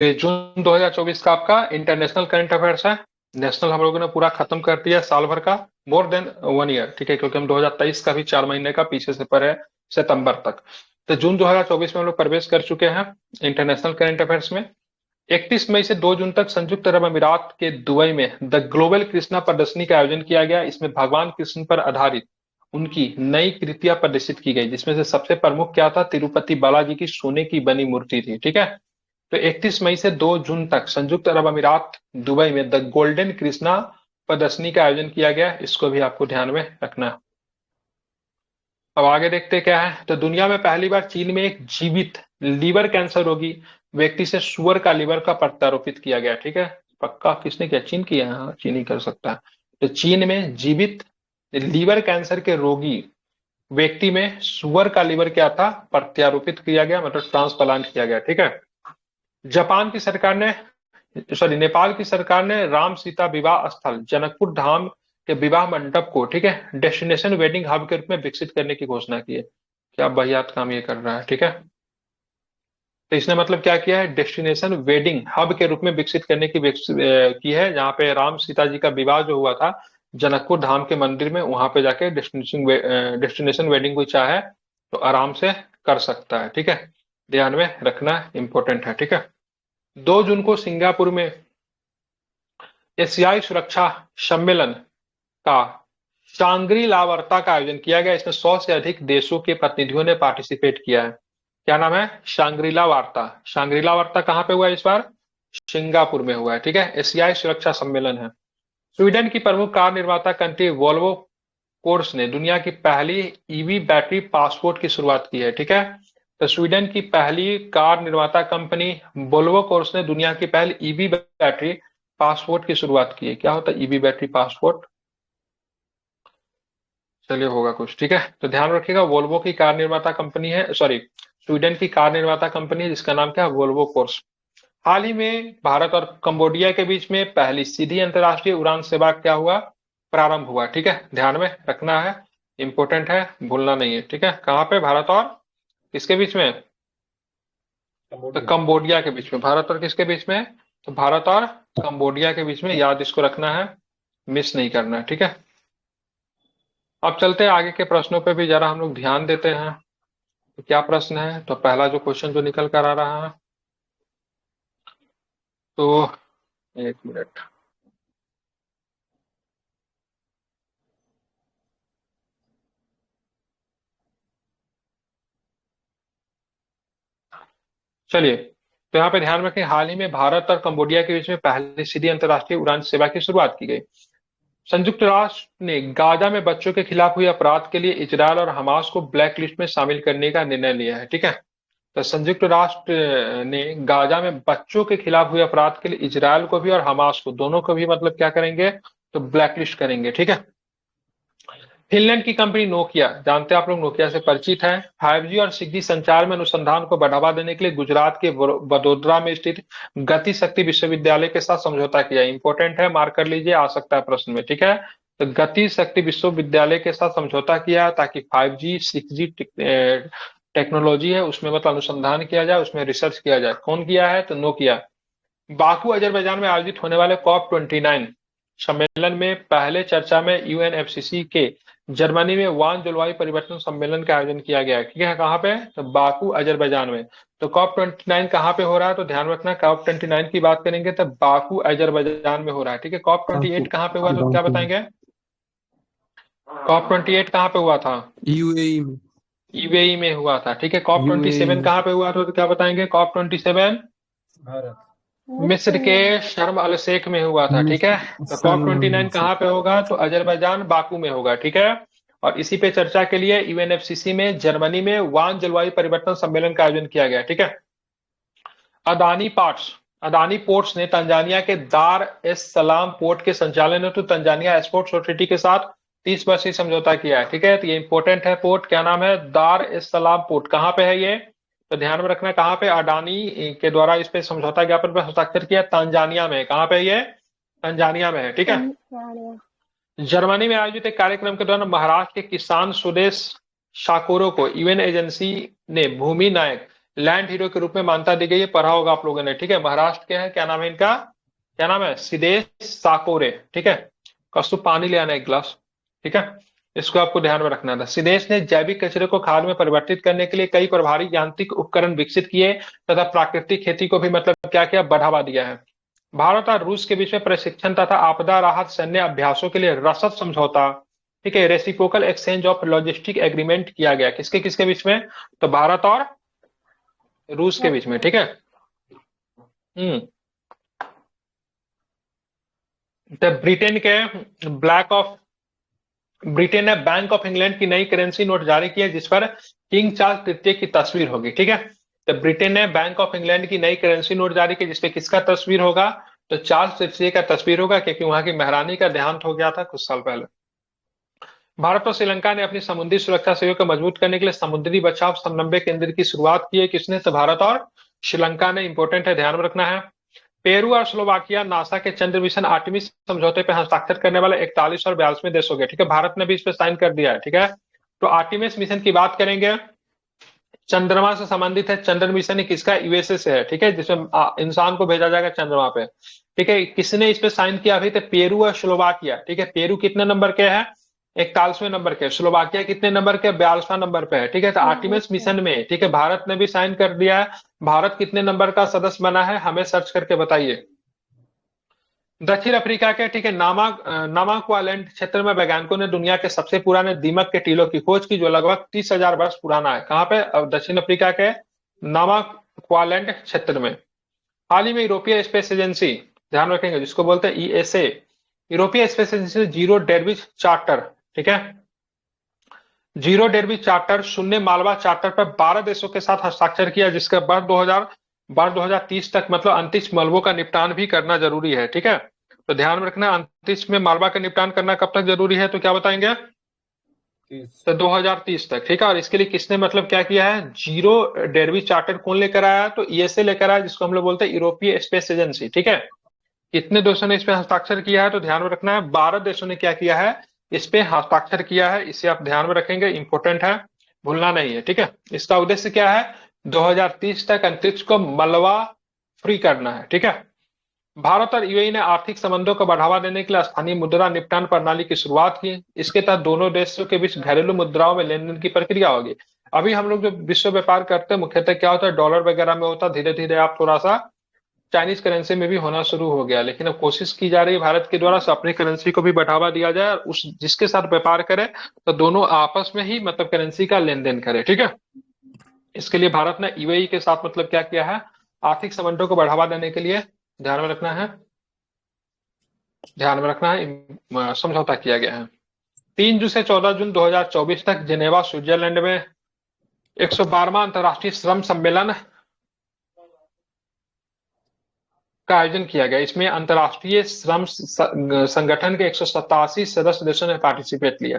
ये जून 2024 का आपका इंटरनेशनल करंट अफेयर्स है। नेशनल हम लोगों ने पूरा खत्म कर दिया साल भर का, मोर देन 1 ईयर, ठीक है, क्योंकि हम 2023 का भी 4 महीने का पीछे से पढ़े सितंबर तक। तो जून 2024 में हम लोग प्रवेश कर चुके हैं इंटरनेशनल करंट अफेयर्स में। 31 मई से 2 जून तक संयुक्त अरब अमीरात के दुबई में द ग्लोबल कृष्णा प्रदर्शनी का आयोजन किया गया। इसमें भगवान कृष्ण पर आधारित उनकी नई कृतियां प्रदर्शित की गई, जिसमें से सबसे प्रमुख क्या था, तिरुपति बालाजी की सोने की बनी मूर्ति थी, ठीक है। तो 31 मई से 2 जून तक संयुक्त अरब अमीरात दुबई में द गोल्डन कृष्णा प्रदर्शनी का आयोजन किया गया, इसको भी आपको ध्यान में रखना है। अब आगे देखते क्या है। तो दुनिया में पहली बार चीन में एक जीवित लीवर कैंसर रोगी व्यक्ति से सुअर का लीवर का प्रत्यारोपित किया गया, ठीक है। पक्का किसने किया? चीन किया है, हाँ, चीन ही कर सकता है। तो चीन में जीवित लीवर कैंसर के रोगी व्यक्ति में सुअर का लीवर क्या था, प्रत्यारोपित किया गया, मतलब ट्रांसप्लांट किया गया, ठीक है। जापान की सरकार ने, सॉरी, नेपाल की सरकार ने राम सीता विवाह स्थल जनकपुर धाम के विवाह मंडप को, ठीक है, डेस्टिनेशन वेडिंग हब के रूप में विकसित करने की घोषणा की है। क्या वाहियात काम ये कर रहा है, ठीक है। तो इसने मतलब क्या किया है, डेस्टिनेशन वेडिंग हब के रूप में विकसित करने की है, जहां पे राम सीता जी का विवाह जो हुआ था जनकपुर धाम के मंदिर में, वहां पे जाके डेस्टिनेशन वेडिंग कोई चाहे तो आराम से कर सकता है, ठीक है। ध्यान में रखना, इंपॉर्टेंट है, ठीक है। 2 जून को सिंगापुर में एशियाई सुरक्षा सम्मेलन का शांग्री ला वार्ता का आयोजन किया गया। इसमें 100 से अधिक देशों के प्रतिनिधियों ने पार्टिसिपेट किया है। क्या नाम है? शांग्रीला वार्ता। शांग्रीला वार्ता कहां पे हुआ है इस बार? सिंगापुर में हुआ है, ठीक है। एशियाई सुरक्षा सम्मेलन है। स्वीडन की प्रमुख कार निर्माता कंपनी वोल्वो कोर्स ने दुनिया की पहली ईवी बैटरी पासपोर्ट की शुरुआत की है, ठीक है। तो स्वीडन की पहली कार निर्माता कंपनी वोल्वो कोर्स ने दुनिया की पहली ईवी बैटरी पासपोर्ट की शुरुआत की है। क्या होता है ईवी बैटरी पासपोर्ट? चलिए होगा कुछ, ठीक है। तो ध्यान रखिएगा, वोल्वो की कार निर्माता कंपनी है, सॉरी, स्वीडन की कार निर्माता कंपनी है जिसका नाम क्या है, वोल्वो कोर्स। हाल ही में भारत और कंबोडिया के बीच में पहली सीधी अंतर्राष्ट्रीय उड़ान सेवा क्या हुआ, प्रारंभ हुआ, ठीक है। ध्यान में रखना है, इंपॉर्टेंट है, भूलना नहीं है, ठीक है। कहाँ पे? भारत और किसके बीच में? तो कंबोडिया। कंबोडिया के बीच में। भारत और किसके बीच में? तो भारत और कंबोडिया के बीच में, याद इसको रखना है, मिस नहीं करना है, ठीक है। अब चलते हैं आगे के प्रश्नों पे भी जरा हम लोग ध्यान देते हैं। तो क्या प्रश्न है? तो पहला जो क्वेश्चन जो निकल कर आ रहा है, तो 1 मिनट। चलिए, तो यहाँ पे ध्यान रखें, हाल ही में भारत और कंबोडिया के बीच में पहली सीधी अंतर्राष्ट्रीय उड़ान सेवा की शुरुआत की गई। संयुक्त राष्ट्र ने गाजा में बच्चों के खिलाफ हुए अपराध के लिए इजरायल और हमास को ब्लैक लिस्ट में शामिल करने का निर्णय लिया है, ठीक है। तो संयुक्त राष्ट्र ने गाजा में बच्चों के खिलाफ हुए अपराध के लिए इजरायल को भी और हमास को, दोनों को भी मतलब क्या करेंगे, तो ब्लैक लिस्ट करेंगे, ठीक है। फिनलैंड की कंपनी नोकिया, जानते हैं आप लोग, नोकिया से परिचित है, 5G और 6G संचार में अनुसंधान को बढ़ावा देने के लिए गुजरात के वडोदरा में स्थित गति शक्ति विश्वविद्यालय के साथ समझौता किया। इंपॉर्टेंट है, मार्क कर लीजिए, आ सकता है प्रश्न में, ठीक है। तो गति शक्ति विश्वविद्यालय के साथ समझौता किया ताकि 5G 6G टेक्नोलॉजी है उसमें मतलब अनुसंधान किया जाए, उसमें रिसर्च किया जाए। कौन किया है? तो नोकिया। बाकू अजरबैजान में आयोजित होने वाले COP29 सम्मेलन में पहले चर्चा में UNFCCC के जर्मनी में वान जलवायु परिवर्तन सम्मेलन का आयोजन किया गया है, ठीक है। कहाँ पे? तो बाकू अजरबैजान में। तो COP29 कहाँ पे हो रहा है? तो ध्यान रखना, COP29 की बात करेंगे तो बाकू अजरबैजान में हो रहा है, ठीक है। COP28 कहाँ पे हुआ, तो क्या बाकू। बताएंगे? COP28 कहाँ पे हुआ था? यूएई में। यूएई में हुआ था, ठीक है। कॉप ट्वेंटी यूएई सेवन में। कहाँ पे हुआ था, तो क्या बताएंगे? COP27 भारत। मिस्र के शर्म अल शेख में हुआ था, ठीक है। तो COP29 कहाँ पे होगा? तो अजरबैजान बाकू में होगा, ठीक है। और इसी पे चर्चा के लिए यूएनएफसीसी में जर्मनी में वान जलवायु परिवर्तन सम्मेलन का आयोजन किया गया, ठीक है। अदानी पार्ट्स अदानी पोर्ट्स ने तंजानिया के दार एस सलाम पोर्ट के संचालन हेतु तंजानिया एक्सपोर्ट सोसाइटी के साथ 30 वर्षीय समझौता किया है, ठीक है। तो ये इंपॉर्टेंट है, पोर्ट क्या नाम है? दार एस सलाम पोर्ट। कहाँ पे है ये? तो ध्यान में रखना, कहाँ पे? अडानी के द्वारा इस पे समझौता ज्ञापन पर हस्ताक्षर किया, तंजानिया में। कहाँ पे ये? तंजानिया में है, ठीक है। जर्मनी में आयोजित एक कार्यक्रम के दौरान महाराष्ट्र के किसान सुदेश शाकोरो को यूएन एजेंसी ने भूमि नायक लैंड हीरो के रूप में मान्यता दी गई है, पढ़ा होगा आप लोगों ने, ठीक है। महाराष्ट्र के हैं, क्या नाम है इनका, क्या नाम है, सिद्धेश साकोरे, ठीक है। कौस्तुभ पानी ले आना एक गिलास, ठीक है। इसको आपको ध्यान में रखना था। सिदेश ने जैविक कचरे को खाद में परिवर्तित करने के लिए कई प्रभावी यांत्रिक उपकरण विकसित किए तथा प्राकृतिक खेती को भी मतलब क्या किया, बढ़ावा दिया है। भारत और रूस के बीच में प्रशिक्षण तथा आपदा राहत सैन्य अभ्यासों के लिए रसद समझौता, ठीक है, reciprocal exchange of logistic agreement किया गया। किसके किसके बीच में, तो भारत और रूस के बीच में, ठीक है। तो ब्रिटेन ने बैंक ऑफ इंग्लैंड की नई करेंसी नोट जारी की है जिस पर किंग चार्ल्स तृतीय की तस्वीर होगी, ठीक है। तो ब्रिटेन ने बैंक ऑफ इंग्लैंड की नई करेंसी नोट जारी की जिसपे किसका तस्वीर होगा, तो चार्ल्स तृतीय का तस्वीर होगा, क्योंकि वहां की महारानी का देहांत हो गया था कुछ साल पहले। भारत और श्रीलंका ने अपनी समुद्री सुरक्षा सहयोग को मजबूत करने के लिए समुद्री बचाव समन्वय केंद्र की शुरुआत की है। किसने, तो भारत और श्रीलंका ने। इंपोर्टेंट है, ध्यान में रखना है। पेरू और स्लोवाकिया नासा के चंद्र मिशन आर्टेमिस समझौते पर हस्ताक्षर करने वाले 41 और 42वें देश हो गए, ठीक है। भारत ने भी इस पर साइन कर दिया है, ठीक है। तो आर्टेमिस मिशन की बात करेंगे, चंद्रमा से संबंधित है। चंद्र मिशन ही किसका, यूएसए से है, ठीक है, जिसमें इंसान को भेजा जाएगा चंद्रमा पे, ठीक है। किसने इस पे साइन किया अभी, तो पेरू और स्लोवाकिया, ठीक है। पेरू कितने नंबर के है, 41वें नंबर के। स्लोवाकिया कितने नंबर के, 42वां नंबर पे है, ठीक है। तो आर्टेमिस मिशन में, ठीक है, भारत ने भी साइन कर दिया है। भारत कितने नंबर का सदस्य बना है, हमें सर्च करके बताइए। दक्षिण अफ्रीका के, ठीक है, नामाक्वालैंड क्षेत्र में वैज्ञानिकों ने दुनिया के सबसे पुराने दीमक के टीलों की खोज की जो लगभग 30,000 वर्ष पुराना है। कहां पे, दक्षिण अफ्रीका के नामाक्वालैंड क्षेत्र में। हाल ही में यूरोपीय स्पेस एजेंसी, ध्यान रखेंगे, जिसको बोलते हैं ईएसए, यूरोपीय स्पेस एजेंसी जीरो डेरविच चार्टर, ठीक है, जीरो डेरविच चार्टर शून्य मालवा चार्टर पर 12 देशों के साथ हस्ताक्षर किया, जिसका वर्ष 2030 तक मतलब अंतरिक्ष मलबों का निपटान भी करना जरूरी है, ठीक है। तो ध्यान में रखना, अंतरिक्ष में मालवा का निपटान करना कब तक जरूरी है, तो क्या बताएंगे, 30। तो 2030 तक, ठीक है। और इसके लिए किसने मतलब क्या किया है, जीरो डेरविच चार्टर कौन लेकर आया, तो ईएसए लेकर आया, जिसको हम लोग बोलते हैं यूरोपीय स्पेस एजेंसी, ठीक है। कितने देशों ने इस पे हस्ताक्षर किया है, तो ध्यान में रखना है 12 देशों ने क्या किया है, इस पे हस्ताक्षर किया है। इसे आप ध्यान में रखेंगे, इंपोर्टेंट है, भूलना नहीं है, ठीक है। इसका उद्देश्य क्या है, 2030 तक अंतरिक्ष को मलबा फ्री करना है, ठीक है। भारत और यूएई ने आर्थिक संबंधों को बढ़ावा देने के लिए स्थानीय मुद्रा निपटान प्रणाली की शुरुआत की। इसके तहत दोनों देशों के बीच घरेलू मुद्राओं में लेन देन की प्रक्रिया होगी। अभी हम लोग जो विश्व व्यापार करते हैं मुख्यतः क्या होता है, डॉलर वगैरह में होता है। धीरे धीरे आप थोड़ा सा चाइनीज करेंसी में भी होना शुरू हो गया, लेकिन अब कोशिश की जा रही है भारत के द्वारा अपनी करेंसी को भी बढ़ावा दिया जाए, और उस जिसके साथ व्यापार करे तो दोनों आपस में ही मतलब करेंसी का लेन देन करे, ठीक है। इसके लिए भारत ने यूएई के साथ मतलब क्या किया है, आर्थिक संबंधों को बढ़ावा देने के लिए ध्यान में रखना है, समझौता किया गया है। 3 जून से 14 जून 2024 तक जिनेवा स्विट्जरलैंड में 112वां अंतर्राष्ट्रीय श्रम सम्मेलन का आयोजन किया गया। इसमें अंतर्राष्ट्रीय श्रम संगठन के 187 सदस्य देशों ने पार्टिसिपेट लिया।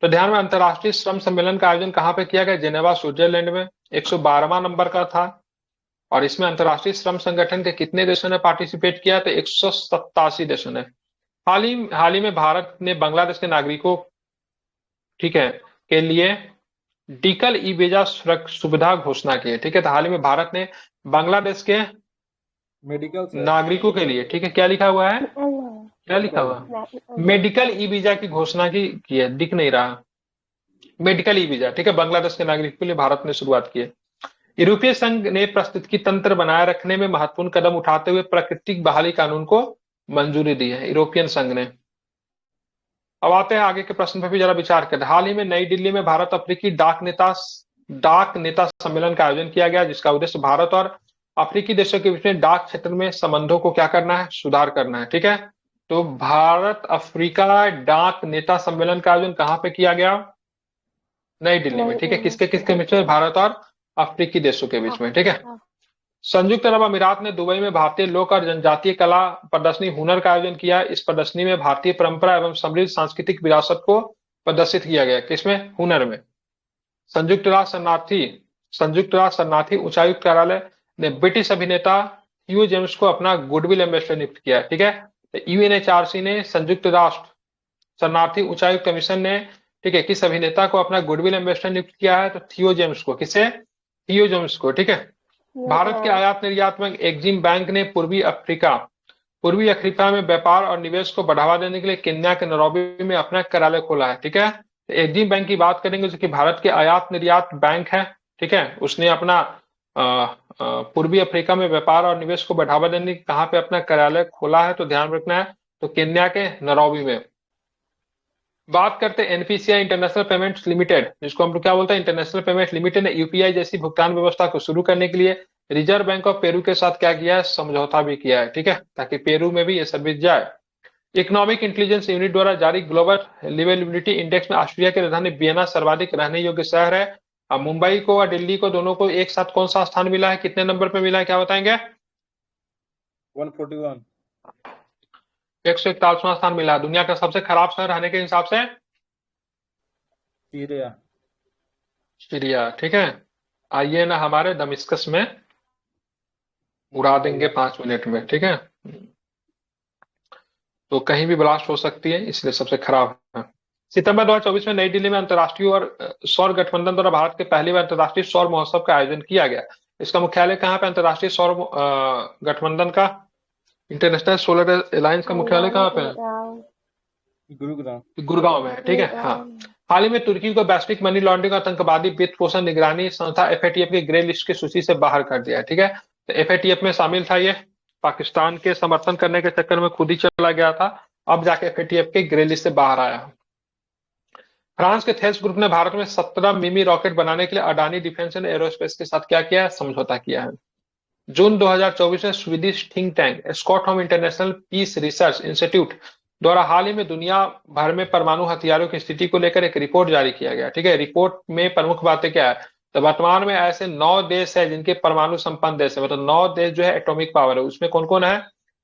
तो ध्यान में, अंतर्राष्ट्रीय श्रम सम्मेलन का आयोजन कहां पे किया गया, जिनेवा स्विट्जरलैंड में, 112वां नंबर का था। और इसमें अंतर्राष्ट्रीय श्रम संगठन के कितने देशों ने पार्टिसिपेट किया, तो 187 देशों ने। हाल ही में भारत ने बांग्लादेश के नागरिकों, ठीक है, के लिए डिकल ई वीजा सुविधा घोषणा की है, ठीक है। तो हाल ही में भारत ने बांग्लादेश के मेडिकल से नागरिकों के लिए, ठीक है, क्या लिखा हुआ है, क्या लिखा हुआ, मेडिकल ई वीजा की घोषणा की है, दिख नहीं रहा, मेडिकल ई वीजा, ठीक है, बांग्लादेश के नागरिकों के लिए भारत ने शुरुआत की है। यूरोपीय संघ ने पारिस्थितिकी तंत्र बनाए रखने में महत्वपूर्ण कदम उठाते हुए प्राकृतिक बहाली कानून को मंजूरी दी है, यूरोपियन संघ ने। अब आते हैं आगे के प्रश्न पर भी जरा विचार करें। हाल ही में नई दिल्ली में भारत अफ्रीकी डाक नेता सम्मेलन का आयोजन किया गया, जिसका उद्देश्य भारत और अफ्रीकी देशों के बीच में डाक क्षेत्र में संबंधों को क्या करना है, सुधार करना है, ठीक है। तो भारत अफ्रीका डाक नेता सम्मेलन का आयोजन कहां पे किया गया, नई दिल्ली में, ठीक है। किसके किसके बीच में, भारत और अफ्रीकी देशों के बीच में, ठीक है। संयुक्त अरब अमीरात ने दुबई में भारतीय लोक और जनजातीय कला प्रदर्शनी हुनर का आयोजन किया। इस प्रदर्शनी में भारतीय परंपरा एवं समृद्ध सांस्कृतिक विरासत को प्रदर्शित किया गया, किसमें, हुनर में। संयुक्त राष्ट्र शरणार्थी उच्चायुक्त कार्यालय ने ब्रिटिश अभिनेता ह्यू जेम्स को अपना गुडविल एम्बेसडर नियुक्त किया, ठीक है। तो यूएनएचआरसी ने, संयुक्त राष्ट्र शरणार्थी उच्चायुक्त कमीशन ने, ठीक है, किस अभिनेता को अपना गुडविल एम्बेसडर नियुक्त किया है, तो थियो जेम्स को। किसे, थियो जेम्स को, ठीक है। भारत के आयात निर्यात में एक्जिम बैंक ने पूर्वी अफ्रीका में व्यापार और निवेश को बढ़ावा देने के लिए केन्या के नैरोबी में अपना कार्यालय खोला है। ठीक है, तो एक्जिम बैंक की बात करेंगे जो कि भारत के आयात निर्यात बैंक है। ठीक है, उसने अपना पूर्वी अफ्रीका में व्यापार और निवेश को बढ़ावा देने के कहाँ पे अपना कार्यालय खोला है, तो ध्यान रखना है, तो केन्या के नैरोबी में। बात करते हैं एनपीसीआई इंटरनेशनल पेमेंट्स लिमिटेड, जिसको हम लोग क्या बोलते हैं, इंटरनेशनल पेमेंट लिमिटेड ने यूपीआई जैसी भुगतान व्यवस्था को शुरू करने के लिए रिजर्व बैंक ऑफ पेरू के साथ क्या किया है, समझौता भी किया है। ठीक है, ताकि पेरू में भी ये सर्विस जाए। इकोनॉमिक इंटेलिजेंस यूनिट द्वारा जारी ग्लोबल लिवेबिलिटी इंडेक्स में ऑस्ट्रेलिया की राजधानी वियना सर्वाधिक रहने योग्य शहर है। अब मुंबई को और दिल्ली को दोनों को एक साथ कौन सा स्थान मिला है, कितने नंबर पे मिला है, क्या बताएंगे? 141। 141वां स्थान मिला है। दुनिया का सबसे खराब शहर रहने के हिसाब से सीरिया। सीरिया। ठीक है, आइए ना हमारे दमिश्कस में उड़ा देंगे 5 मिनट में। ठीक है, तो कहीं भी ब्लास्ट हो सकती है, इसलिए सबसे खराब है। सितंबर 2024 में नई दिल्ली में अंतर्राष्ट्रीय और सौर गठबंधन द्वारा भारत के पहली बार अंतर्राष्ट्रीय सौर महोत्सव का आयोजन किया गया। इसका मुख्यालय कहाँ पे, अंतर्राष्ट्रीय सौर गठबंधन का, इंटरनेशनल सोलर अलायंस का मुख्यालय कहाँ पे है? गुरुग्राम। गुड़गांव में है। ठीक है, हाँ। हाल ही में तुर्की को वैश्विक मनी लॉन्ड्रिंग आतंकवादी वित्त पोषण निगरानी संस्था एफएटीएफ की ग्रे लिस्ट की सूची से बाहर कर दिया है। ठीक है, तो एफएटीएफ में शामिल था, ये पाकिस्तान के समर्थन करने के चक्कर में खुद ही चला गया था, अब जाके एफएटीएफ के ग्रे लिस्ट से बाहर आया। फ्रांस के थेस ग्रुप ने भारत में 17 मिमी रॉकेट बनाने के लिए अडानी डिफेंस एंड एरोस्पेस के साथ क्या किया है, समझौता किया है। जून 2024 में Swedish think tank Stockholm International Peace Research Institute द्वारा हाल ही में दुनिया भर में परमाणु हथियारों की स्थिति को लेकर एक रिपोर्ट जारी किया गया। ठीक है, रिपोर्ट में प्रमुख बातें क्या है, तो वर्तमान में ऐसे 9 देश है जिनके परमाणु संपन्न देश है, मतलब 9 देश जो है एटॉमिक पावर है, उसमें कौन कौन है,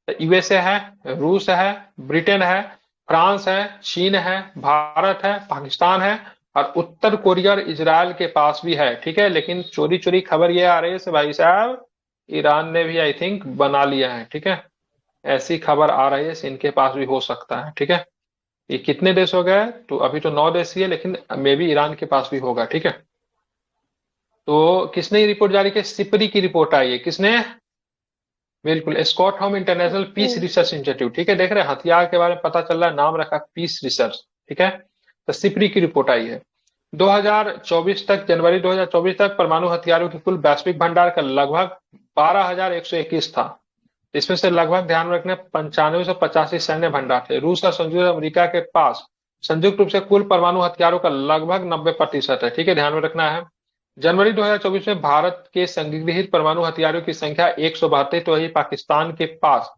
तो यूएसए है, रूस है, ब्रिटेन है, फ्रांस है, चीन है, भारत है, पाकिस्तान है, और उत्तर कोरिया और इजराइल के पास भी है। ठीक है, लेकिन चोरी चोरी खबर ये आ रही है भाई साहब, ईरान ने भी आई थिंक बना लिया है। ठीक है, ऐसी खबर आ रही है, इनके पास भी हो सकता है। ठीक है, ये कितने देश हो गए, तो अभी तो 9 देश ही है, लेकिन मे भी ईरान के पास भी होगा। ठीक है, तो किसने ये रिपोर्ट जारी की, सिपरी की रिपोर्ट आई है, किसने, बिल्कुल स्कॉटहोम इंटरनेशनल पीस रिसर्च इंस्टीट्यूट। ठीक है, देख रहे हैं हथियार के बारे में पता चल रहा है, नाम रखा पीस रिसर्च। ठीक है, तो सिपरी की रिपोर्ट आई है। 2024 तक, जनवरी 2024 तक परमाणु हथियारों के कुल वैश्विक भंडार का लगभग 12,121 था। इसमें से लगभग ध्यान रखना 9585 सैन्य भंडार थे। रूस और संयुक्त अमेरिका के पास संयुक्त रूप से कुल परमाणु हथियारों का लगभग 90% है। ठीक है, ध्यान में रखना है। जनवरी 2024 में भारत के संग्रहित परमाणु हथियारों की संख्या 172, तो वही पाकिस्तान के पास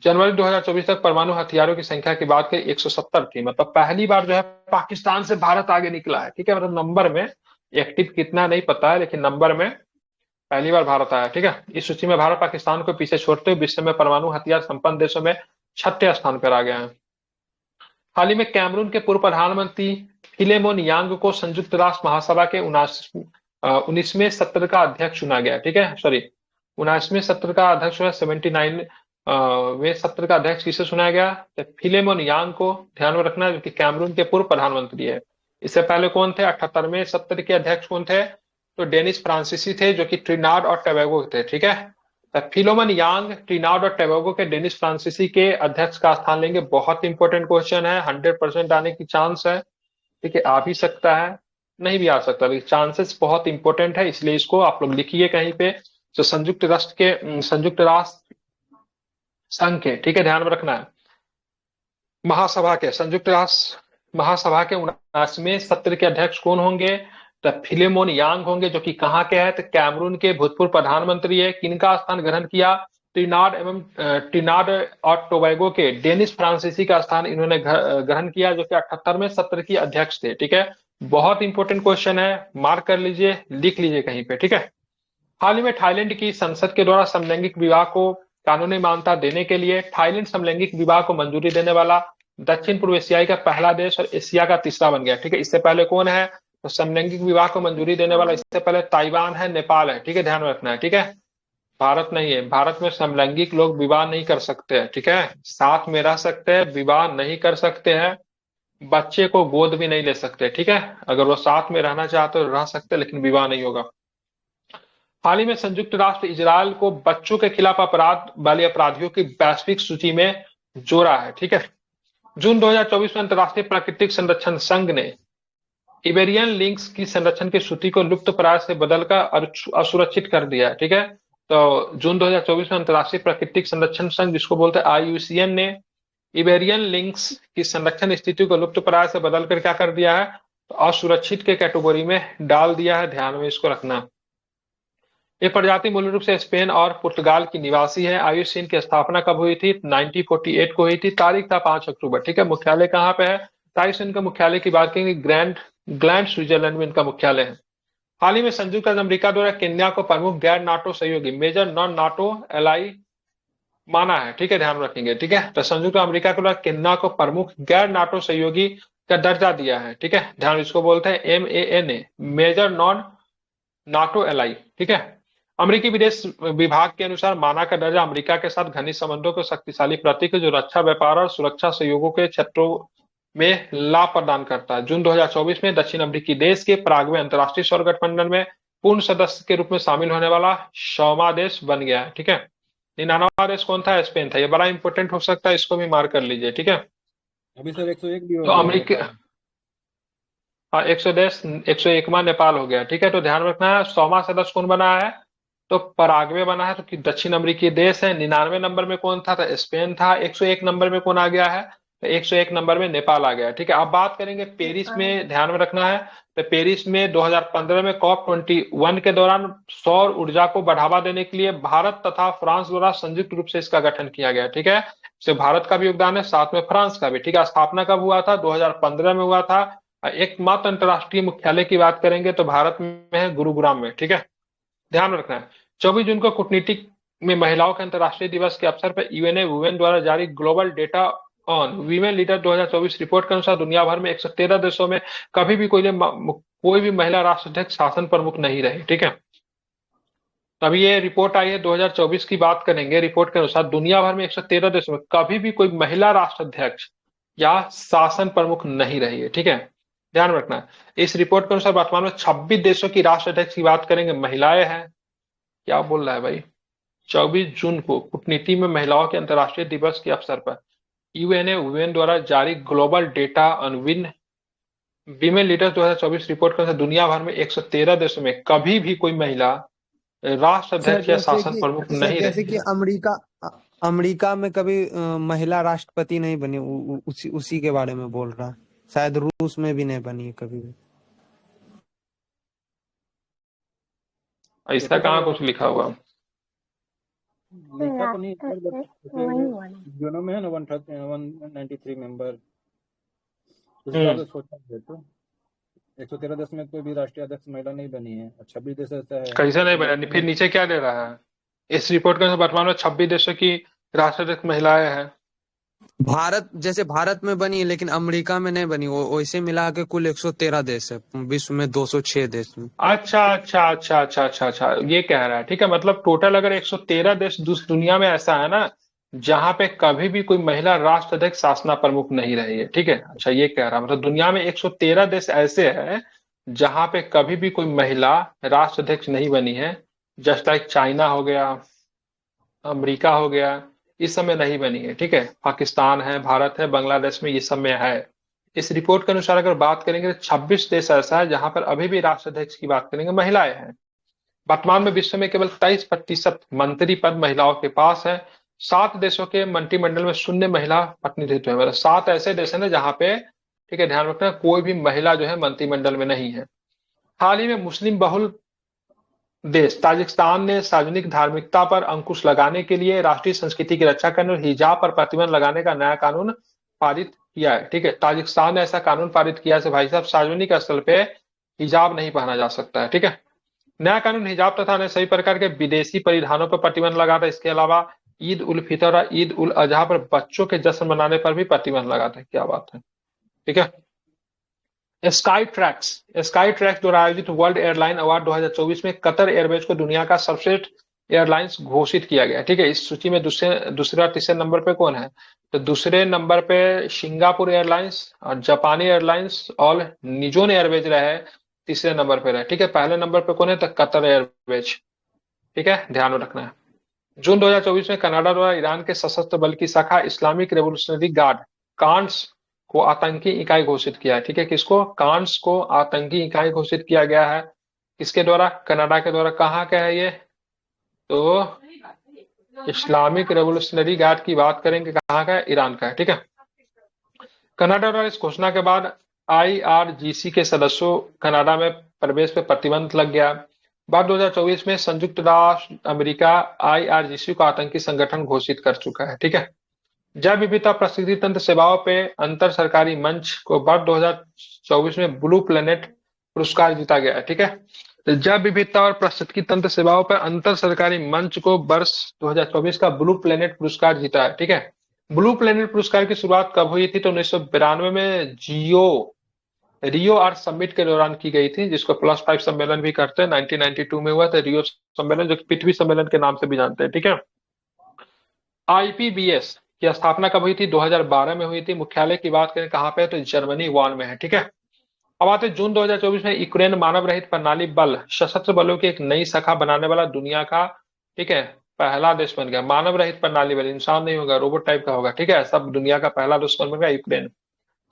जनवरी 2024 तक परमाणु हथियारों की संख्या की बात करें 170 थी। मतलब पहली बार जो है पाकिस्तान से भारत आगे निकला है। ठीक है, मतलब नंबर में, एक्टिव कितना नहीं पता है, लेकिन नंबर में पहली बार भारत आया। ठीक है, इस सूची में भारत पाकिस्तान को पीछे छोड़ते हुए विश्व में परमाणु हथियार संपन्न देशों में 6ठे स्थान पर आ गया है। हाल ही में कैमरून के पूर्व प्रधानमंत्री फिलेमोन यांग को संयुक्त राष्ट्र महासभा के 19वें सत्र का अध्यक्ष चुना गया। ठीक है, सॉरी, 19वें सत्र का अध्यक्ष 79 वे सत्र का अध्यक्ष किसे चुना गया, तो फिलेमोन यांग को। ध्यान में रखना, जो कि कैमरून के पूर्व प्रधानमंत्री है। इससे पहले कौन थे, 78वें सत्र के अध्यक्ष कौन थे, तो डेनिस फ्रांसीसी थे, जो कि ट्रिनाड और टोबैगो थे। ठीक है, फिलोमन यांग ट्रिनाड और टोबैगो के डेनिस फ्रांसीसी के अध्यक्ष का स्थान लेंगे। बहुत इंपॉर्टेंट क्वेश्चन है, 100% आने की चांस है। ठीक है, आ भी सकता है, नहीं भी आ सकता, लेकिन चांसेस बहुत इंपॉर्टेंट है, इसलिए इसको आप लोग लिखिए कहीं पे। तो संयुक्त राष्ट्र संघ के, ठीक है, ध्यान में रखना है, महासभा के, संयुक्त राष्ट्र महासभा के 79वें सत्र के अध्यक्ष कौन होंगे, तो फिलेमोन यांग होंगे, जो कि कहाँ के हैं, तो कैमरून के भूतपूर्व प्रधानमंत्री है। किनका स्थान ग्रहण किया, ट्रिनाड और टोबैगो के डेनिस फ्रांसीसी का स्थान इन्होंने ग्रहण किया, जो कि 78वें सत्र की अध्यक्ष थे। ठीक है, बहुत इंपॉर्टेंट क्वेश्चन है, मार्क कर लीजिए, लिख लीजिए कहीं पे। ठीक है, हाल ही में थाईलैंड की संसद के द्वारा समलैंगिक विवाह को कानूनी मान्यता देने के लिए थाईलैंड समलैंगिक विवाह को मंजूरी देने वाला दक्षिण पूर्व एशियाई का पहला देश और एशिया का तीसरा बन गया। ठीक है, इससे पहले कौन है, तो समलैंगिक विवाह को मंजूरी देने वाला इससे पहले ताइवान है, नेपाल है। ठीक है, ध्यान रखना है। ठीक है, भारत नहीं है, भारत में समलैंगिक लोग विवाह नहीं कर सकते हैं। ठीक है, साथ में रह सकते हैं, विवाह नहीं कर सकते हैं, बच्चे को गोद भी नहीं ले सकते। ठीक है, अगर वो साथ में रहना चाहते तो रह सकते, लेकिन विवाह नहीं होगा। हाल ही में संयुक्त राष्ट्र इजरायल को बच्चों के खिलाफ अपराध वाले अपराधियों की वैश्विक सूची में जोड़ा है, ठीक है। जून 2024 में अंतर्राष्ट्रीय प्राकृतिक संरक्षण संघ ने इबेरियन लिंक्स की संरक्षण की सूची को लुप्त प्राय से बदलकर असुरक्षित कर दिया है, ठीक है। तो जून 2024 में अंतर्राष्ट्रीय प्राकृतिक संरक्षण संघ, जिसको बोलते हैं IUCN, ने इबेरियन लिंक्स की संरक्षण स्थिति को लुप्त प्राय से बदलकर क्या कर दिया है, तो असुरक्षित के कैटेगरी में डाल दिया है। ध्यान में इसको रखना। ये प्रजाति मूल रूप से स्पेन और पुर्तगाल की निवासी है। IUCN की स्थापना कब हुई थी? 1948 को हुई थी। तारीख था 5 अक्टूबर, ठीक है। मुख्यालय कहाँ पे है? IUCN का मुख्यालय की बात करेंगे, ग्लैंड स्विट्जरलैंड में इनका मुख्यालय है। हाल ही में संयुक्त राज्य अमेरिका द्वारा केन्या को प्रमुख गैर नाटो सहयोगी, मेजर नॉन नाटो एलाई माना है, ठीक है। ध्यान रखेंगे, ठीक है। तो संयुक्त अमेरिका के द्वारा केन्या को प्रमुख गैर नाटो सहयोगी का दर्जा दिया है, ठीक है। ध्यान, इसको बोलते हैं MANA, major non NATO ally, ठीक है। अमेरिकी विदेश विभाग के अनुसार माना का दर्जा अमेरिका के साथ घनिष्ठ संबंधों के शक्तिशाली प्रतीक है, जो रक्षा, व्यापार और सुरक्षा सहयोगों के क्षेत्रों में लाभ प्रदान करता है। जून 2024 में दक्षिण अफ्रीकी देश के पराग में अंतर्राष्ट्रीय सौर गठबंधन में पूर्ण सदस्य के रूप में शामिल होने वाला 100वां देश बन गया है, ठीक है। 99वां देश कौन था? स्पेन था। ये बड़ा इंपॉर्टेंट हो सकता है, इसको भी मार्क कर लीजिए, ठीक है। अभी सर 101 भी हो तो गया अमेरिका, नेपाल। हाँ, 101वां नेपाल हो गया, ठीक है। तो ध्यान रखना है, 100वां सदस्य कौन बना है? तो पराग्वे बना है, तो कि दक्षिण अमेरिकी देश है। 99 नंबर में कौन था? तो स्पेन था। 101 नंबर में कौन आ गया है? तो 101 नंबर में नेपाल आ गया, ठीक है। अब बात करेंगे पेरिस में, ध्यान में रखना है। तो पेरिस में 2015 में COP21 के दौरान सौर ऊर्जा को बढ़ावा देने के लिए भारत तथा फ्रांस द्वारा संयुक्त रूप से इसका गठन किया गया, ठीक है। इसमें भारत का भी योगदान है, साथ में फ्रांस का भी, ठीक है। स्थापना कब हुआ था? 2015 में हुआ था। एकमात्र अंतरराष्ट्रीय मुख्यालय की बात करेंगे तो भारत में है, गुरुग्राम में, ठीक है। ध्यान रखना है। 24 जून को कूटनीतिक में महिलाओं के अंतर्राष्ट्रीय दिवस के अवसर पर यूएनए वुमेन द्वारा जारी global data on women leader 2024 report के अनुसार दुनिया भर में 113 देशों में कभी भी कोई भी महिला राष्ट्राध्यक्ष शासन प्रमुख नहीं रही, ठीक है। अभी ये रिपोर्ट आई है 2024 की बात करेंगे। रिपोर्ट के अनुसार दुनिया भर में 113 देशों में कभी भी कोई महिला राष्ट्राध्यक्ष या शासन प्रमुख नहीं रही है, ठीक है। ध्यान रखना है। इस रिपोर्ट के अनुसार वर्तमान में 26 देशों की राष्ट्राध्यक्ष की बात करेंगे, महिलाएं हैं। क्या बोल रहा है भाई? 24 जून को कूटनीति में महिलाओं के अंतर्राष्ट्रीय दिवस के अवसर पर यूएनए वुमेन द्वारा जारी global data on women leaders 2024 report के अनुसार दुनिया भर में 113 देशों में कभी भी कोई महिला सर राष्ट्राध्यक्ष या शासन प्रमुख नहीं जैसे रही कि है। अमेरिका में कभी महिला राष्ट्रपति नहीं बनी, उसी के बारे में बोल रहा है। शायद रूस में भी नहीं बनी है कभी भी। ऐसा देखिए कहाँ सर, कुछ लिखा हुआ? लिखा तो नहीं है सर, बट यूनो में है ना 193 मेंबर, उस हिसाब से सोचा जाए तो 113 देश में कोई भी राष्ट्रीय अध्यक्ष महिला नहीं बनी है, और 26 देश ऐसा है। कैसे नहीं बना? फिर नीचे क्या दे रहा है? इस रिपोर्ट के अनुसार वर्तमान में 26 देशों की राष्ट्राध्यक्ष महिलाएं हैं। भारत में बनी है, लेकिन अमेरिका में नहीं बनी। वो वैसे मिला के कुल 113 देश है, विश्व में 206 देश में। अच्छा अच्छा अच्छा अच्छा अच्छा अच्छा, ये कह रहा है, ठीक है। मतलब टोटल अगर 113 देश दुनिया में ऐसा है ना, जहां पे कभी भी कोई महिला राष्ट्राध्यक्ष शासना प्रमुख नहीं रही है, ठीक है। अच्छा, ये कह रहा है मतलब दुनिया में 113 देश ऐसे हैं जहां पे कभी भी कोई महिला राष्ट्राध्यक्ष नहीं बनी है। जस्ट लाइक चाइना हो गया, अमेरिका हो गया, इस समय नहीं बनी है, ठीक है। पाकिस्तान है, भारत है, बांग्लादेश में ये सब में है। इस रिपोर्ट के अनुसार अगर बात करेंगे तो 26 देश ऐसा है जहां पर अभी भी राष्ट्राध्यक्ष की बात करेंगे महिलाएं हैं। वर्तमान में विश्व में केवल 23% मंत्री पद महिलाओं के पास है। 7 देशों के मंत्रिमंडल में शून्य महिला प्रतिनिधित्व है। मतलब 7 ऐसे देश है ना जहां पे, ठीक है, ध्यान रखना, कोई भी महिला जो है मंत्रिमंडल में नहीं है। हाल ही में मुस्लिम बहुल देश ताजिकिस्तान ने सार्वजनिक धार्मिकता पर अंकुश लगाने के लिए राष्ट्रीय संस्कृति की रक्षा करने और हिजाब पर प्रतिबंध लगाने का नया कानून पारित किया है, ठीक है। ताजिकिस्तान ने ऐसा कानून पारित किया है भाई साहब, सार्वजनिक स्थल पे हिजाब नहीं पहना जा सकता है, ठीक है। नया कानून हिजाब तथा अन्य सभी प्रकार के विदेशी परिधानों पर प्रतिबंध लगाता है। इसके अलावा ईद उल फितर और ईद उल अजहा पर बच्चों के जश्न मनाने पर भी प्रतिबंध लगाता है। क्या बात है, ठीक है। स्काई ट्रैक्स द्वारा आयोजित वर्ल्ड एयरलाइन अवार्ड 2024 में कतर एयरवेज को दुनिया का सर्वश्रेष्ठ एयरलाइंस घोषित किया गया, ठीक है। इस सूची में दूसरे और तीसरे नंबर पे कौन है? तो दूसरे नंबर पे सिंगापुर एयरलाइंस और जापानी एयरलाइंस और निजोन एयरवेज रहे, तीसरे नंबर पे रहे, ठीक है। पहले नंबर पे कौन है? तो कतर एयरवेज। ठीक है, ध्यान में रखना है। जून 2024 में कनाडा द्वारा ईरान के सशस्त्र बल की शाखा इस्लामिक रेवोल्यूशनरी गार्ड कांस को आतंकी इकाई घोषित किया है। ठीक है, किसको? कांस को आतंकी इकाई घोषित किया गया है। किसके द्वारा? कनाडा के द्वारा। कहाँ का है ये? तो इस्लामिक रेवोल्यूशनरी गार्ड की बात करेंगे, कहाँ का है? ईरान का है। ठीक है, कनाडा द्वारा इस घोषणा के बाद आईआरजीसी के सदस्यों कनाडा में प्रवेश पर प्रतिबंध लग गया। बाद 2024 में संयुक्त राष्ट्र अमेरिका आईआरजीसी को आतंकी संगठन घोषित कर चुका है। ठीक है, जैव विविधता पारिस्थितिकी तंत्र सेवाओं पे अंतर सरकारी मंच को वर्ष 2024 में ब्लू प्लेनेट पुरस्कार जीता गया है। ठीक है, तो जैव विविधता और पारिस्थितिकी तंत्र सेवाओं पर अंतर सरकारी मंच को वर्ष 2024 का ब्लू प्लेनेट पुरस्कार जीता है। ठीक है, ब्लू प्लेनेट पुरस्कार की शुरुआत कब हुई थी? तो 1992 में रियो आर्थ समिट के दौरान की गई थी, जिसको +5 सम्मेलन भी करते हैं। 1992 में हुआ था रियो सम्मेलन, जो पृथ्वी सम्मेलन के नाम से भी जानते हैं। ठीक है, आईपीबीएस की स्थापना कब हुई थी? 2012 में हुई थी। मुख्यालय की बात करें कहाँ पे? तो जर्मनी वान में है। ठीक है, अब आते हैं जून 2024 में यूक्रेन मानव रहित प्रणाली बल सशस्त्र बलों की एक नई शाखा बनाने वाला दुनिया का, ठीक है, पहला देश बन गया। मानव रहित प्रणाली बल, इंसान नहीं होगा, रोबोट टाइप का होगा। ठीक है, सब दुनिया का पहला देश बन गया यूक्रेन।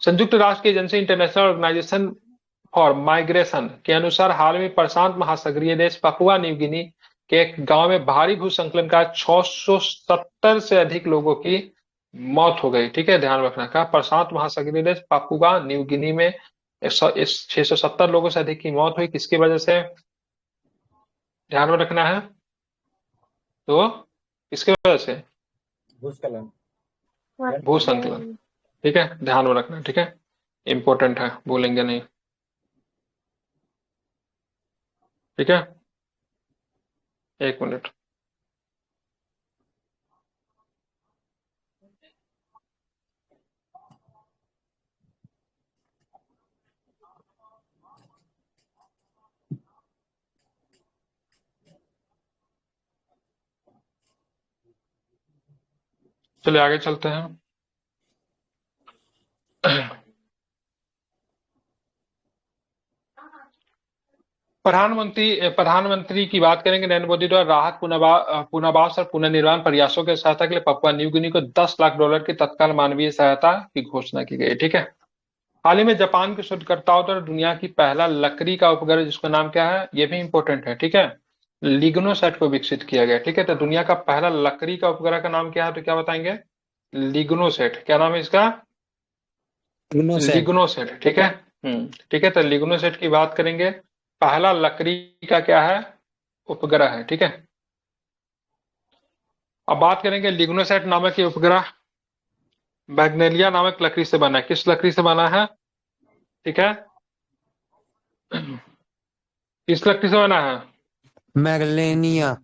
संयुक्त राष्ट्र की agency international organisation for migration के अनुसार हाल में प्रशांत महासागरीय देश पापुआ न्यू गिनी के एक गांव में भारी भूस्खलन का 670 से अधिक लोगों की मौत हो गई। ठीक है, ध्यान रखना का प्रशांत महासागरीय देश पापुआ न्यू गिनी में 670 लोगों से अधिक की मौत हुई। किसकी वजह से? ध्यान में रखना है, तो किसकी वजह से? भूस्खलन। भूस्खलन। ठीक है, ध्यान में रखना। ठीक है, इंपॉर्टेंट है, भूलेंगे नहीं। ठीक है, 1 मिनट। चलिए आगे चलते हैं। प्रधानमंत्री की बात करेंगे। नरेंद्र मोदी द्वारा राहत पुनर्वास और पुनर्निर्माण प्रयासों के सहायता के लिए पपुआ न्यू गिनी को $10 लाख की तत्काल मानवीय सहायता की घोषणा की गई। ठीक है, हाल ही में जापान के शोधकर्ताओं द्वारा दुनिया की पहला लकड़ी का उपग्रह, जिसका नाम क्या है? ये भी इंपॉर्टेंट है। ठीक है, लिग्नोसैट को विकसित किया गया। ठीक है, तो दुनिया का पहला लकड़ी का उपग्रह का नाम क्या है? तो क्या बताएंगे? लिग्नोसैट। क्या नाम है इसका? लिग्नोसैट। ठीक है, ठीक है, तो लिग्नोसैट की बात करेंगे। पहला लकड़ी का क्या है? उपग्रह है। ठीक है, अब बात करेंगे लिग्नोसैट नामक ये उपग्रह मैग्नेलिया नामक लकड़ी से बना है। किस लकड़ी से बना है? ठीक है, किस लकड़ी से बना है? मैग्लेनिया।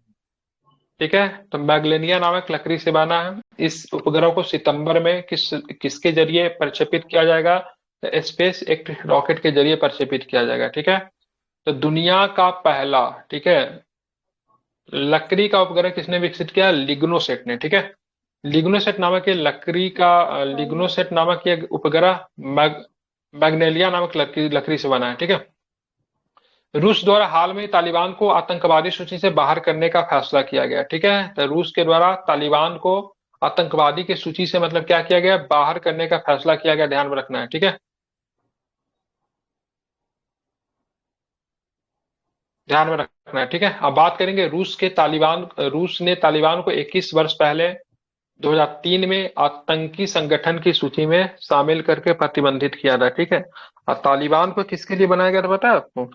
ठीक है, तो मैग्लेनिया नामक लकड़ी से बना है। इस उपग्रह को सितंबर में किसके जरिए प्रक्षेपित किया जाएगा? तो स्पेस एक्ट रॉकेट के जरिए प्रक्षेपित किया जाएगा। ठीक है, तो दुनिया का पहला, ठीक है, लकड़ी का उपग्रह किसने विकसित किया? लिग्नोसेट ने। ठीक है, लिग्नोसेट नामक ये लिग्नोसेट नामक ये उपग्रह मैग्नेलिया नामक लकड़ी से बना है। ठीक है, रूस द्वारा हाल में तालिबान को आतंकवादी सूची से बाहर करने का फैसला किया गया। ठीक है, तो रूस के द्वारा तालिबान को आतंकवादी की सूची से मतलब क्या किया गया? बाहर करने का फैसला किया गया। ध्यान में रखना है। ठीक है, ध्यान में रखना है। ठीक है, अब बात करेंगे रूस ने तालिबान को 21 वर्ष पहले 2003 में आतंकी संगठन की सूची में शामिल करके प्रतिबंधित किया था। ठीक है, और तालिबान को किसके लिए बनाया गया था पता है आपको?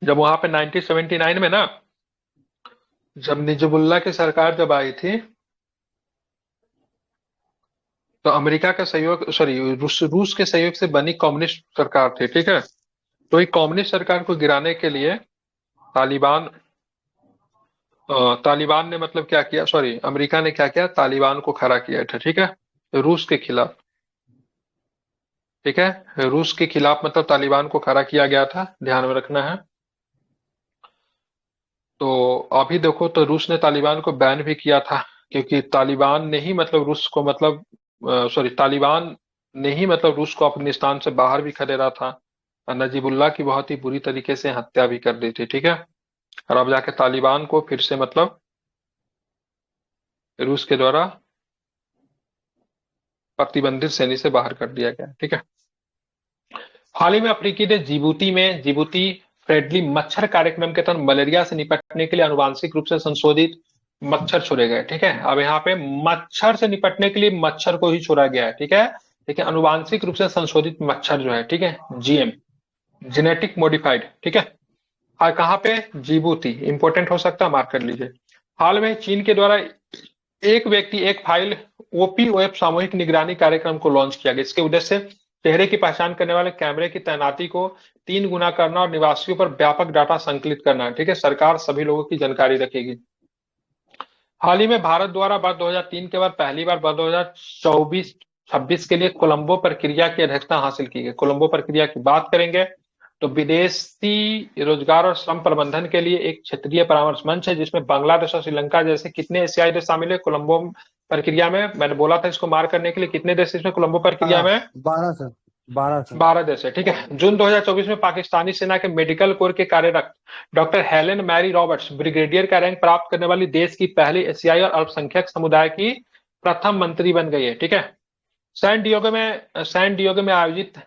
जब वहां पे 1979 में ना, जब निजमुल्लाह की सरकार जब आई थी, तो अमेरिका का सहयोग, सॉरी, रूस के सहयोग से बनी कम्युनिस्ट सरकार थी। ठीक है, तो ये कम्युनिस्ट सरकार को गिराने के लिए तालिबान तालिबान ने मतलब क्या किया, सॉरी, अमेरिका ने क्या किया? तालिबान को खड़ा किया था। ठीक है, रूस के खिलाफ। ठीक है, रूस के खिलाफ मतलब तालिबान को खड़ा किया गया था। ध्यान में रखना है। तो अभी देखो, तो रूस ने तालिबान को बैन भी किया था, क्योंकि तालिबान ने ही मतलब रूस को मतलब, सॉरी, तालिबान ने ही मतलब रूस को अफगानिस्तान से बाहर भी खदेड़ा था, और नजीबुल्लाह की बहुत ही बुरी तरीके से हत्या भी कर दी थी, ठीक है। और अब जाके तालिबान को फिर से मतलब रूस के द्वारा प्रतिबंधित श्रेणी से बाहर कर दिया गया, ठीक है। हाल ही में अफ्रीकी देश जिबूती फ्रेंडली मच्छर कार्यक्रम के तहत मलेरिया से निपटने के लिए आनुवांशिक रूप से संशोधित मच्छर छोड़े गए, ठीक है। अब यहाँ पे मच्छर से निपटने के लिए मच्छर को ही छोड़ा गया है, ठीक है। देखिए आनुवांशिक रूप से संशोधित मच्छर जो है, ठीक है, जीएम, जेनेटिक मॉडिफाइड, ठीक है। और कहाँ पे? जिबूती, इंपोर्टेंट हो सकता है, मार्क कर लीजिए। हाल में चीन के द्वारा एक व्यक्ति एक फाइल ओपीओएफ सामूहिक निगरानी कार्यक्रम को लॉन्च किया गया। इसके उद्देश्य से चेहरे की पहचान करने वाले कैमरे की तैनाती को 3 गुना करना और निवासियों पर व्यापक डाटा संकलित करना है, ठीक है। सरकार सभी लोगों की जानकारी रखेगी। हाल ही में भारत द्वारा वर्ष 2003 के बाद पहली बार वर्ष 2024-26 के लिए कोलंबो प्रक्रिया की अध्यक्षता हासिल की गई। कोलंबो प्रक्रिया की बात करेंगे तो विदेशी रोजगार और श्रम प्रबंधन के लिए एक क्षेत्रीय परामर्श मंच है, जिसमें बांग्लादेश और श्रीलंका जैसे कितने एशियाई देश शामिल है कोलंबो प्रक्रिया में? मैंने बोला था इसको मार्क करने के लिए, कितने देश इसमें कोलंबो प्रक्रिया में? 12 से 12 देश है, ठीक है। जून 2024 में पाकिस्तानी सेना के मेडिकल कोर के कार्यरत doctor Helen Mary Roberts brigadier का रैंक प्राप्त करने वाली देश की पहली एशियाई और अल्पसंख्यक समुदाय की प्रथम मंत्री बन गई है, ठीक है। सैन डियोगो में आयोजित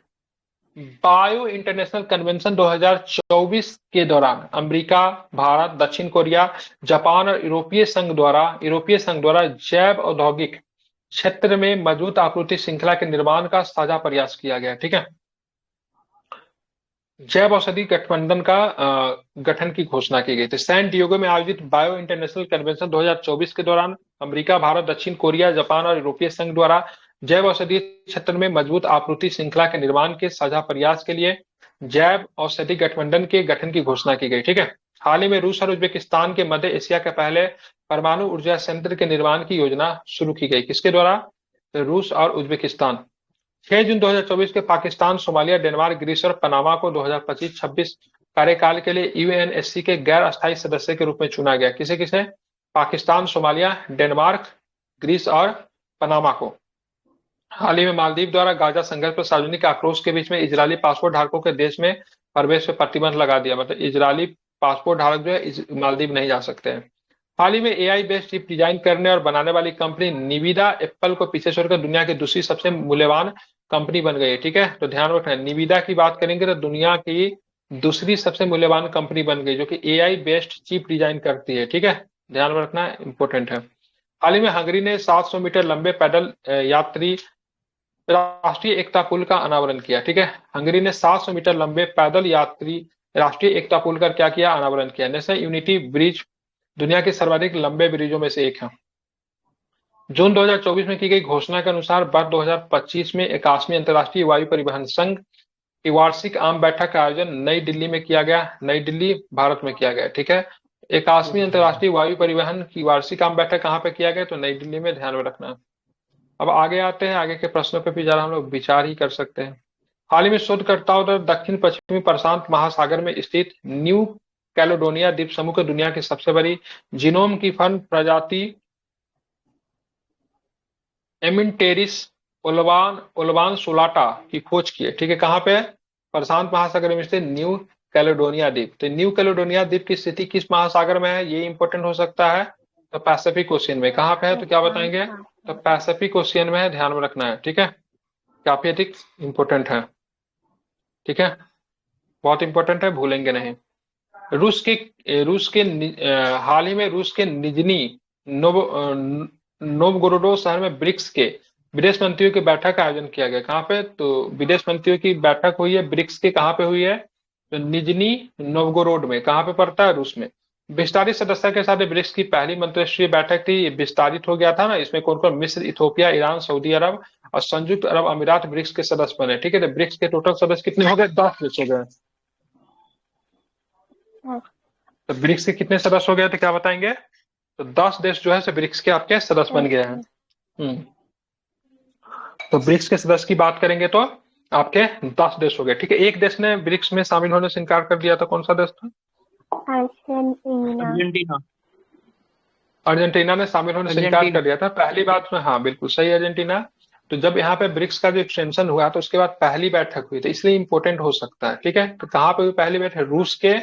बायो इंटरनेशनल कन्वेंशन 2024 के दौरान अमेरिका, भारत, दक्षिण कोरिया, जापान और यूरोपीय संघ द्वारा जैव औद्योगिक क्षेत्र में मजबूत आपूर्ति श्रृंखला के निर्माण का साझा प्रयास किया गया, ठीक है। जैव औषधि गठबंधन का गठन की घोषणा की गई थी। सैन डिएगो में आयोजित बायो इंटरनेशनल कन्वेंशन 2024 के दौरान अमेरिका, भारत, दक्षिण कोरिया, जापान और यूरोपीय संघ द्वारा जैव औषधि क्षेत्र में मजबूत आपूर्ति श्रृंखला के निर्माण के साझा प्रयास के लिए जैव औषधि गठबंधन के गठन की घोषणा की गई, ठीक है। हाल ही में रूस और उज्बेकिस्तान के मध्य एशिया के पहले परमाणु ऊर्जा संयंत्र के निर्माण की योजना शुरू की गई। किसके द्वारा? रूस और उज्बेकिस्तान। 6 जून 2024 के पाकिस्तान, सोमालिया, डेनमार्क, ग्रीस और पनामा को 2025-26 कार्यकाल के लिए यूएनएससी के गैर अस्थायी सदस्य के रूप में चुना गया। किसे किसे? पाकिस्तान, सोमालिया, डेनमार्क, ग्रीस और पनामा को। हाल ही में मालदीव द्वारा गाजा संघर्ष पर सार्वजनिक आक्रोश के बीच में इजरायली पासपोर्ट धारकों के देश में प्रवेश पर प्रतिबंध लगा दिया। मतलब इजरायली पासपोर्ट धारक जो है मालदीव नहीं जा सकते हैं। हाल ही में एआई बेस्ड चिप डिजाइन करने और बनाने वाली कंपनी निविदा एप्पल को पीछे छोड़कर दुनिया की दूसरी सबसे मूल्यवान कंपनी बन गई है, ठीक है। तो ध्यान रखना, निविदा की बात करेंगे तो दुनिया की दूसरी सबसे मूल्यवान कंपनी बन गई, जो कि एआई बेस्ड चिप डिजाइन करती है, ठीक है। ध्यान में रखना, इंपोर्टेंट है। हाल ही में हंगरी ने 700 मीटर लंबे पैदल यात्री राष्ट्रीय एकता पुल का अनावरण किया, ठीक है। हंगरी ने 700 मीटर लंबे पैदल यात्री राष्ट्रीय एकता पुल का क्या किया? अनावरण किया। नेशनल यूनिटी ब्रिज दुनिया के सर्वाधिक लंबे ब्रिजों में से एक है। जून 2024 में की गई घोषणा के अनुसार वर्ष 2025 में 81वीं अंतर्राष्ट्रीय वायु परिवहन संघ की वार्षिक आम बैठक का आयोजन नई दिल्ली में किया गया। नई दिल्ली, भारत में किया गया, ठीक है। 81वीं अंतर्राष्ट्रीय वायु परिवहन की वार्षिक आम बैठक कहाँ पे किया गया? तो नई दिल्ली में, ध्यान में रखना। अब आगे आते हैं, आगे के प्रश्नों पर भी जरा हम लोग विचार ही कर सकते हैं। हाल ही में शोधकर्ताओं द्वारा दक्षिण पश्चिमी प्रशांत महासागर में स्थित न्यू कैलेडोनिया द्वीप समूह को दुनिया की सबसे बड़ी जीनोम की फर्न प्रजाति एमिनटेरिस उल्वान सोलाटा की खोज की है, ठीक है। कहाँ पे? प्रशांत महासागर में स्थित न्यू कैलेडोनिया द्वीप। तो न्यू कैलेडोनिया द्वीप की स्थिति किस महासागर में है? ये इंपॉर्टेंट हो सकता है। तो पैसिफिक ओशियन में। कहाँ पे है? तो क्या बताएंगे? तो पैसिफिक ओशियन में है, ध्यान में रखना है, ठीक है। काफी अधिक इंपॉर्टेंट है, ठीक है, बहुत इंपॉर्टेंट है, भूलेंगे नहीं। रूस के हाल ही में रूस के निजनी नोवगोरोड शहर में ब्रिक्स के विदेश मंत्रियों की बैठक का आयोजन किया गया। कहाँ पे? तो विदेश मंत्रियों की बैठक हुई है ब्रिक्स के, कहाँ पे हुई है? तो निजनी नोवगोरोड में। कहाँ पे पड़ता है? रूस में। विस्तारित सदस्य के साथ ब्रिक्स की पहली मंत्रिस्तरीय बैठक थी। ये विस्तारित हो गया था ना, इसमें कौन कौन? मिस्र, इथोपिया, ईरान, सऊदी अरब और संयुक्त अरब अमीरात ब्रिक्स के सदस्य बने, ठीक है। तो ब्रिक्स के टोटल सदस्य कितने हो गए? 10 देश हो गए। तो ब्रिक्स के कितने सदस्य हो गए थे, क्या बताएंगे? तो 10 देश जो है ब्रिक्स के आपके सदस्य बन गए हैं। तो ब्रिक्स के सदस्य की बात करेंगे तो आपके 10 देश हो गए, ठीक है। एक देश ने ब्रिक्स में शामिल होने से इनकार कर दिया था, कौन सा देश था? अर्जेंटीना। अर्जेंटीना ने शामिल होने से इनकार कर दिया था। पहली बात में, हाँ बिल्कुल सही, अर्जेंटीना। तो जब यहाँ पे ब्रिक्स का जो एक्सटेंशन हुआ तो उसके बाद पहली बैठक हुई, तो इसलिए इंपॉर्टेंट हो सकता है। ठीक है, तो कहाँ पे हुई पहली बैठक? रूस के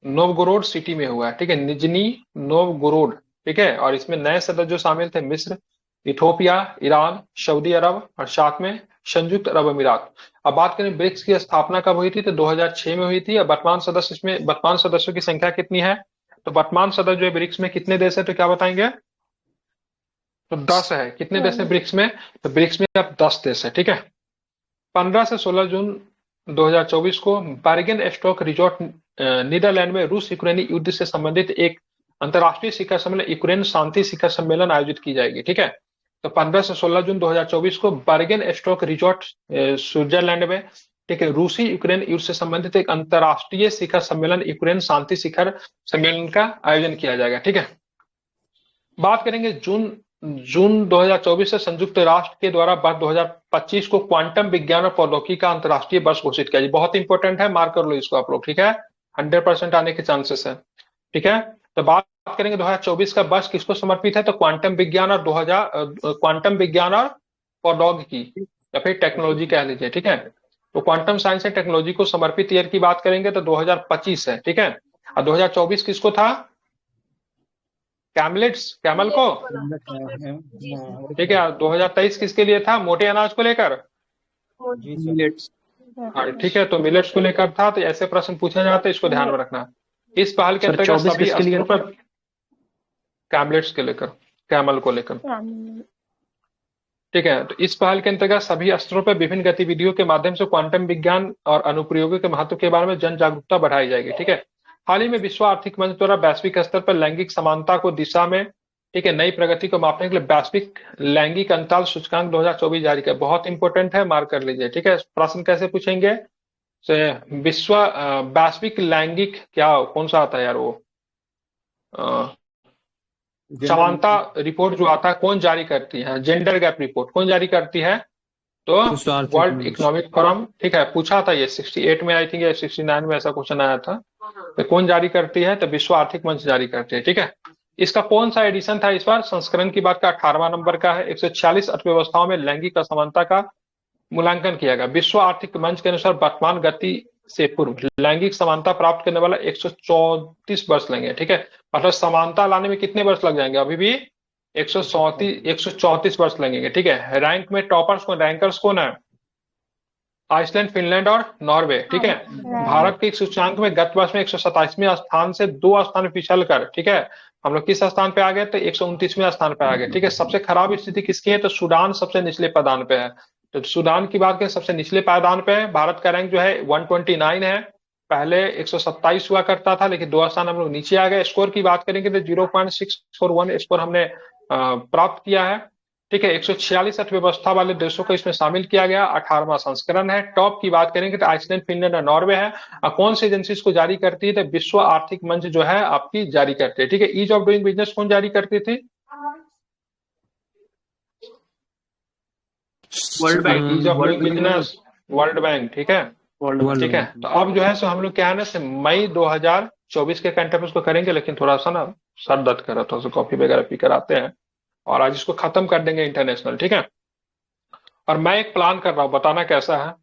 नोवगोरोड सिटी में हुआ है। ठीक है, निजनी नोवगोरोड। ठीक है, और इसमें नए सदस्य जो शामिल थे मिस्र, इथोपिया, ईरान, सऊदी अरब और साथ में संयुक्त अरब अमीरात। अब बात करें ब्रिक्स की स्थापना कब हुई थी, तो 2006 में हुई थी। अब वर्तमान सदस्यों की संख्या कितनी है? तो वर्तमान सदस्य जो है ब्रिक्स में कितने देश है, तो क्या बताएंगे? तो 10 है। कितने देश है ब्रिक्स में? तो ब्रिक्स में अब 10 देश है। ठीक है, 15 से 16 जून 2024 को बार्गेन स्टॉक रिजॉर्ट नीदरलैंड में रूस यूक्रेनी युद्ध से संबंधित एक अंतर्राष्ट्रीय शिखर सम्मेलन, यूक्रेन शांति शिखर सम्मेलन आयोजित की जाएगी। ठीक है, तो 15 से 16 जून 2024 को बार्गेन स्टॉक रिजॉर्ट स्विट्जरलैंड में, ठीक है, रूसी यूक्रेन युद्ध से संबंधित एक अंतर्राष्ट्रीय शिखर सम्मेलन, यूक्रेन शांति शिखर सम्मेलन का आयोजन किया जाएगा। ठीक है, बात करेंगे जून 2024 से संयुक्त राष्ट्र के द्वारा वर्ष 2025 को क्वांटम विज्ञान और प्रौद्योगिकी का अंतर्राष्ट्रीय वर्ष घोषित किया जाए। बहुत इंपॉर्टेंट है, मार्क कर लो इसको आप लोग। ठीक है, 100% आने के चांसेस है। ठीक है, तो बात करेंगे 2024 का वर्ष किसको समर्पित है, तो क्वांटम विज्ञान और प्रौद्योगिकी या फिर टेक्नोलॉजी कह लीजिए। ठीक है, तो क्वांटम साइंस एंड टेक्नोलॉजी को समर्पित ईयर की बात करेंगे तो 2025 है। ठीक है, और 2024 किसको था? कैमल को। ठीक है, 2023 किसके लिए था? मोटे अनाज को लेकर। मिलेट्स। ठीक है, तो मिलेट्स को लेकर था। तो ऐसे प्रश्न पूछे जाते हैं, इसको ध्यान में रखना। इस पहल के अंतर्गत सभी स्तरों पर कैमलेट्स के लेकर, कैमल को लेकर। ठीक है, तो इस पहल के अंतर्गत सभी स्तरों पर विभिन्न गतिविधियों के माध्यम से क्वांटम विज्ञान और अनुप्रयोगों के महत्व के बारे में जन जागरूकता बढ़ाई जाएगी। ठीक है, हाल ही में विश्व आर्थिक मंच द्वारा वैश्विक स्तर पर लैंगिक समानता को दिशा में, ठीक है, नई प्रगति को मापने के लिए वैश्विक लैंगिक अंतराल सूचकांक 2024 जारी किया। बहुत इंपॉर्टेंट है, मार्क कर लीजिए। ठीक है, प्रश्न कैसे पूछेंगे? वैश्विक लैंगिक क्या, कौन सा आता है यार वो, समानता रिपोर्ट जो आता है कौन जारी करती है? जेंडर गैप रिपोर्ट कौन जारी करती है? तो वर्ल्ड इकोनॉमिक फोरम। ठीक है, पूछा था ये 68 में आई थिंक या 69 में ऐसा क्वेश्चन आया था। तो कौन जारी करती है? तो विश्व आर्थिक मंच जारी करती है। ठीक है, इसका कौन सा एडिशन था इस बार? संस्करण की बात का 18वां नंबर का है। 146 अर्थव्यवस्थाओं में लैंगिक असमानता का मूल्यांकन किया गया। विश्व आर्थिक मंच के अनुसार वर्तमान गति से पूर्व लैंगिक समानता प्राप्त करने वाला 134 वर्ष लेंगे। ठीक है, मतलब समानता लाने में कितने वर्ष लग जाएंगे? अभी भी 134 वर्ष लगेंगे। ठीक है, रैंक में टॉपर्स कौन, रैंकर्स कौन है? आइसलैंड, फिनलैंड और नॉर्वे। ठीक है, भारत के सूचकांक में गत वर्ष में 127वें स्थान से 2 स्थान फिसल कर, ठीक है, हम लोग किस स्थान पे आ गए? तो 129वें स्थान पे आ गए। ठीक है, सबसे खराब स्थिति किसकी है? तो सूडान सबसे निचले पायदान पे है। तो सूडान की बात करें, सबसे निचले पायदान पे है। भारत का रैंक जो है 129 है। पहले 127 हुआ करता था, लेकिन 2 स्थान हम लोग नीचे आ गए। स्कोर की बात करेंगे तो 0.641 स्कोर हमने प्राप्त किया है। ठीक है, 146 अर्थव्यवस्था वाले देशों को इसमें शामिल किया गया। 18वां संस्करण है। टॉप की बात करेंगे तो आइसलैंड, फिनलैंड और नॉर्वे है। कौन सी एजेंसी इसको जारी करती है? तो विश्व आर्थिक मंच जो है आपकी जारी करती है। ठीक है, ईज ऑफ डूइंग बिजनेस कौन जारी करती थी? World Bank. Ease of doing business, World Bank. ठीक है, ठीक है। तो अब जो है सो हम लोग क्या है ना, मई 2024 के करंट अफेयर्स को करेंगे, लेकिन थोड़ा सा ना सर दर्द कर रहा था, तो कॉफी वगैरह पी कर आते हैं और आज इसको खत्म कर देंगे इंटरनेशनल। ठीक है, और मैं एक प्लान कर रहा हूं, बताना कैसा है।